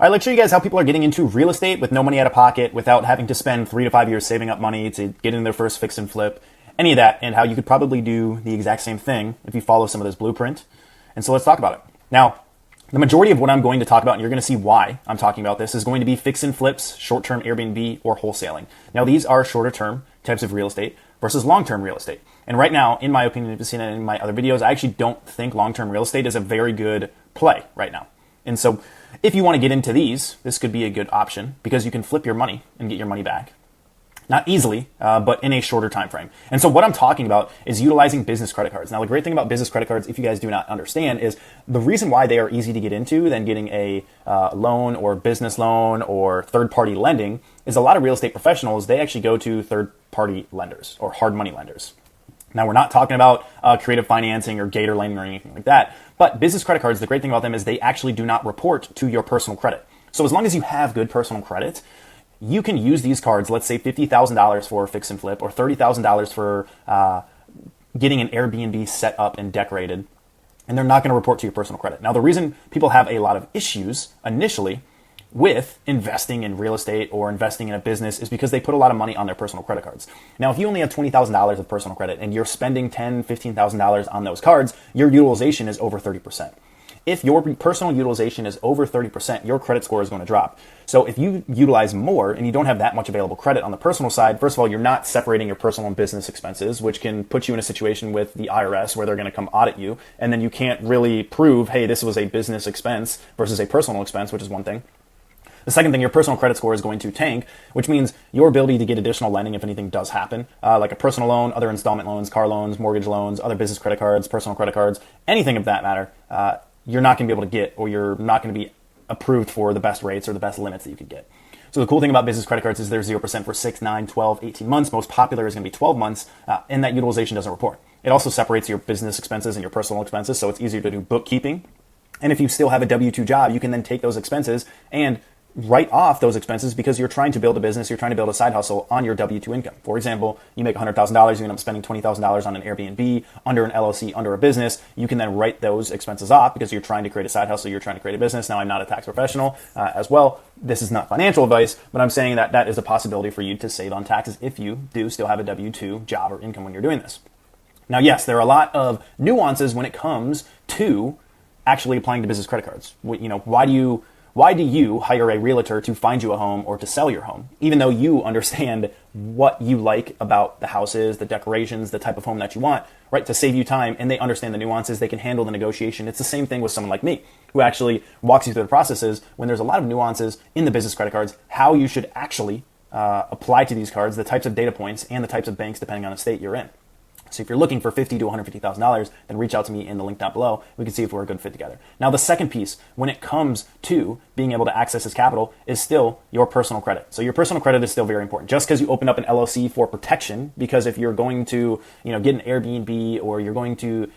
I'd like to show you guys how people are getting into real estate with no money out of pocket without having to spend 3 to 5 years saving up money to get in their first fix and flip, any of that, and how you could probably do the exact same thing if you follow some of this blueprint. And so let's talk about it. Now, the majority of what I'm going to talk about, and you're going to see why I'm talking about this, is going to be fix and flips, short-term Airbnb, or wholesaling. Now, these are shorter-term types of real estate versus long-term real estate. And right now, in my opinion, if you've seen it in my other videos, I actually don't think long-term real estate is a very good play right now. And so if you want to get into these, this could be a good option because you can flip your money and get your money back. Not easily, but in a shorter time frame. And so what I'm talking about is utilizing business credit cards. Now, the great thing about business credit cards, if you guys do not understand, is the reason why they are easy to get into than getting a loan or business loan or third-party lending is a lot of real estate professionals, they actually go to third-party lenders or hard money lenders. Now, we're not talking about creative financing or gator lending or anything like that, but business credit cards, the great thing about them is they actually do not report to your personal credit. So as long as you have good personal credit, you can use these cards, let's say $50,000 for a fix and flip or $30,000 for getting an Airbnb set up and decorated, and they're not going to report to your personal credit. Now, the reason people have a lot of issues initially with investing in real estate or investing in a business is because they put a lot of money on their personal credit cards. Now, if you only have $20,000 of personal credit and you're spending $10,000, $15,000 on those cards, your utilization is over 30%. If your personal utilization is over 30%, your credit score is going to drop. So if you utilize more and you don't have that much available credit on the personal side, first of all, you're not separating your personal and business expenses, which can put you in a situation with the IRS where they're going to come audit you. And then you can't really prove, hey, this was a business expense versus a personal expense, which is one thing. The second thing, your personal credit score is going to tank, which means your ability to get additional lending if anything does happen, like a personal loan, other installment loans, car loans, mortgage loans, other business credit cards, personal credit cards, anything of that matter, you're not going to be able to get, or you're not going to be approved for the best rates or the best limits that you could get. So the cool thing about business credit cards is they're 0% for 6, 9, 12, 18 months. Most popular is going to be 12 months, and that utilization doesn't report. It also separates your business expenses and your personal expenses, so it's easier to do bookkeeping. And if you still have a W-2 job, you can then take those expenses and write off those expenses because you're trying to build a business, you're trying to build a side hustle on your W-2 income. For example, you make $100,000, you end up spending $20,000 on an Airbnb, under an LLC, under a business. You can then write those expenses off because you're trying to create a side hustle, you're trying to create a business. Now, I'm not a tax professional as well. This is not financial advice, but I'm saying that that is a possibility for you to save on taxes if you do still have a W-2 job or income when you're doing this. Now, yes, there are a lot of nuances when it comes to actually applying to business credit cards. Why do you hire a realtor to find you a home or to sell your home, even though you understand what you like about the houses, the decorations, the type of home that you want, right? To save you time, and they understand the nuances, they can handle the negotiation. It's the same thing with someone like me, who actually walks you through the processes when there's a lot of nuances in the business credit cards, how you should actually apply to these cards, the types of data points, and the types of banks depending on the state you're in. So if you're looking for $50,000 to $150,000, then reach out to me in the link down below. We can see if we're a good fit together. Now, the second piece, when it comes to being able to access this capital, is still your personal credit. So your personal credit is still very important. Just because you open up an LLC for protection, because if you're going to, get an Airbnb or you're going to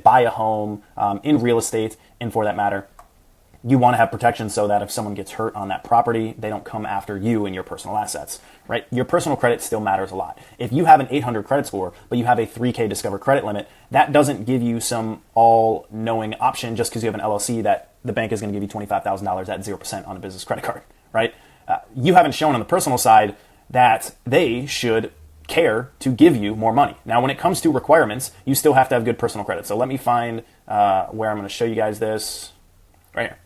buy a home in real estate, and for that matter, you want to have protection so that if someone gets hurt on that property, they don't come after you and your personal assets, right? Your personal credit still matters a lot. If you have an 800 credit score, but you have a 3K Discover credit limit, that doesn't give you some all-knowing option just because you have an LLC that the bank is going to give you $25,000 at 0% on a business credit card, right? You haven't shown on the personal side that they should care to give you more money. Now, when it comes to requirements, you still have to have good personal credit. So let me find where I'm going to show you guys this right here.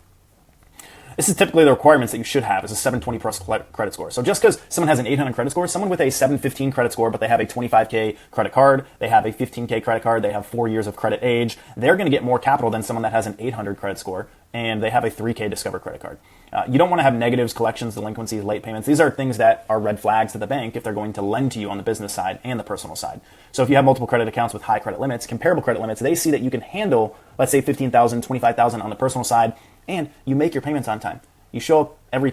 This is typically the requirements that you should have is a 720 plus credit score. So just because someone has an 800 credit score, someone with a 715 credit score, but they have a 25K credit card, they have a 15K credit card, they have 4 years of credit age, they're going to get more capital than someone that has an 800 credit score and they have a 3K Discover credit card. You don't want to have negatives, collections, delinquencies, late payments. These are things that are red flags to the bank if they're going to lend to you on the business side and the personal side. So if you have multiple credit accounts with high credit limits, comparable credit limits, they see that you can handle, let's say $15,000, $25,000 on the personal side, and you make your payments on time. You show up every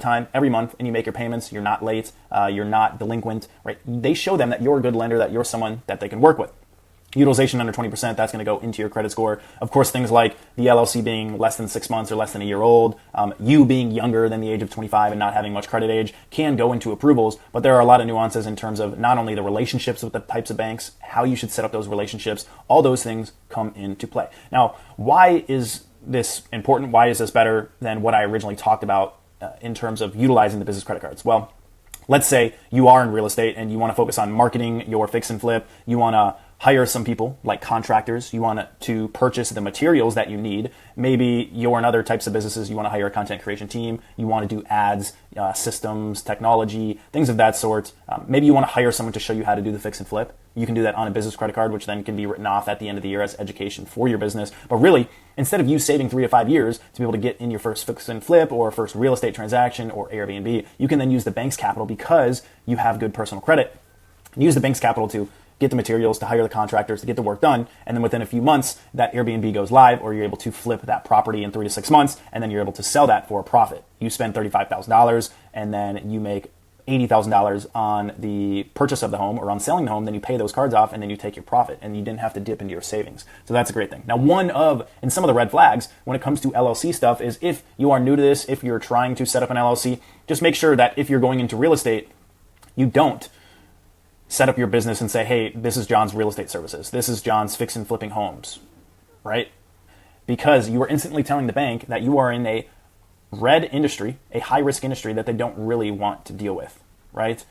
month, and you make your payments. You're not late. You're not delinquent, right? They show them that you're a good lender, that you're someone that they can work with. Utilization under 20%, that's going to go into your credit score. Of course, things like the LLC being less than 6 months or less than a year old, you being younger than the age of 25 and not having much credit age can go into approvals, but there are a lot of nuances in terms of not only the relationships with the types of banks, how you should set up those relationships, all those things come into play. Now, why is this important? Why is this better than what I originally talked about in terms of utilizing the business credit cards? Well, let's say you are in real estate and you want to focus on marketing your fix and flip. You want to hire some people like contractors. You want to purchase the materials that you need. Maybe you're in other types of businesses. You want to hire a content creation team. You want to do ads, systems, technology, things of that sort. Maybe you want to hire someone to show you how to do the fix and flip. You can do that on a business credit card, which then can be written off at the end of the year as education for your business. But really, instead of you saving 3 to 5 years to be able to get in your first fix and flip or first real estate transaction or Airbnb, you can then use the bank's capital because you have good personal credit. Use the bank's capital to get the materials, to hire the contractors, to get the work done. And then within a few months, that Airbnb goes live, or you're able to flip that property in 3 to 6 months, and then you're able to sell that for a profit. You spend $35,000 and then you make $80,000 on the purchase of the home or on selling the home, then you pay those cards off and then you take your profit and you didn't have to dip into your savings. So that's a great thing. Now, and some of the red flags when it comes to LLC stuff is if you are new to this, if you're trying to set up an LLC, just make sure that if you're going into real estate, you don't set up your business and say, hey, this is John's real estate services. This is John's fix and flipping homes, right? Because you are instantly telling the bank that you are in a red industry, a high-risk industry that they don't really want to deal with, right?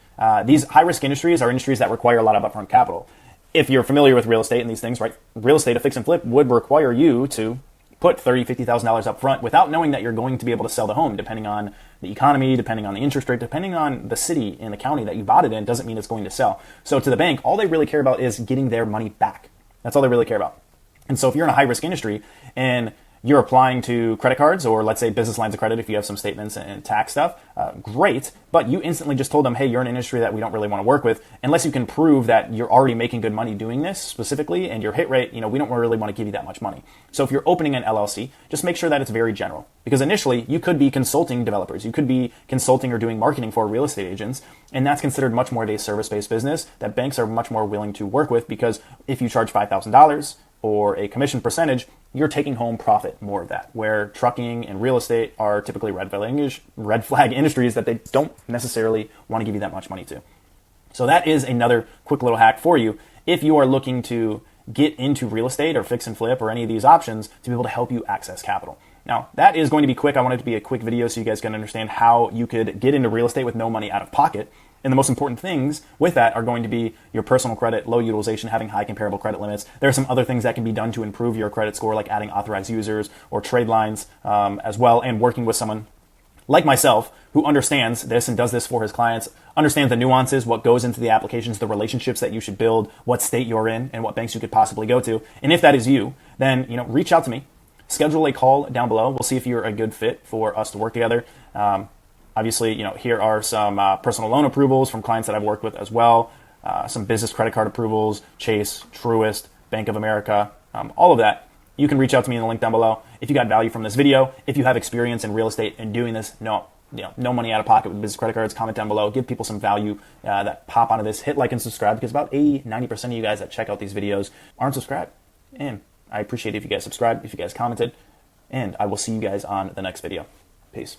These high-risk industries are industries that require a lot of upfront capital. If you're familiar with real estate and these things, right, real estate, a fix and flip, would require you to put $30,000, $50,000 up front without knowing that you're going to be able to sell the home, depending on the economy, depending on the interest rate, depending on the city and the county that you bought it in, doesn't mean it's going to sell. So to the bank, all they really care about is getting their money back. That's all they really care about. And so if you're in a high-risk industry and you're applying to credit cards or let's say business lines of credit if you have some statements and tax stuff, great. But you instantly just told them, hey, you're in an industry that we don't really want to work with unless you can prove that you're already making good money doing this specifically and your hit rate, we don't really want to give you that much money. So if you're opening an LLC, just make sure that it's very general because initially you could be consulting developers. You could be consulting or doing marketing for real estate agents. And that's considered much more of a service-based business that banks are much more willing to work with because if you charge $5,000 or a commission percentage, you're taking home profit more of that, where trucking and real estate are typically red flag industries that they don't necessarily want to give you that much money to. So that is another quick little hack for you if you are looking to get into real estate or fix and flip or any of these options to be able to help you access capital. Now, that is going to be quick. I want it to be a quick video so you guys can understand how you could get into real estate with no money out of pocket. And the most important things with that are going to be your personal credit, low utilization, having high comparable credit limits. There are some other things that can be done to improve your credit score, like adding authorized users or trade lines as well, and working with someone like myself who understands this and does this for his clients, understands the nuances, what goes into the applications, the relationships that you should build, what state you're in, and what banks you could possibly go to. And if that is you, then reach out to me. Schedule a call down below. We'll see if you're a good fit for us to work together. Obviously, here are some personal loan approvals from clients that I've worked with as well, some business credit card approvals, Chase, Truist, Bank of America, all of that. You can reach out to me in the link down below. If you got value from this video, if you have experience in real estate and doing this, no money out of pocket with business credit cards, comment down below. Give people some value that pop onto this. Hit like and subscribe because about 80-90% of you guys that check out these videos aren't subscribed. And I appreciate it if you guys subscribe, if you guys commented, and I will see you guys on the next video. Peace.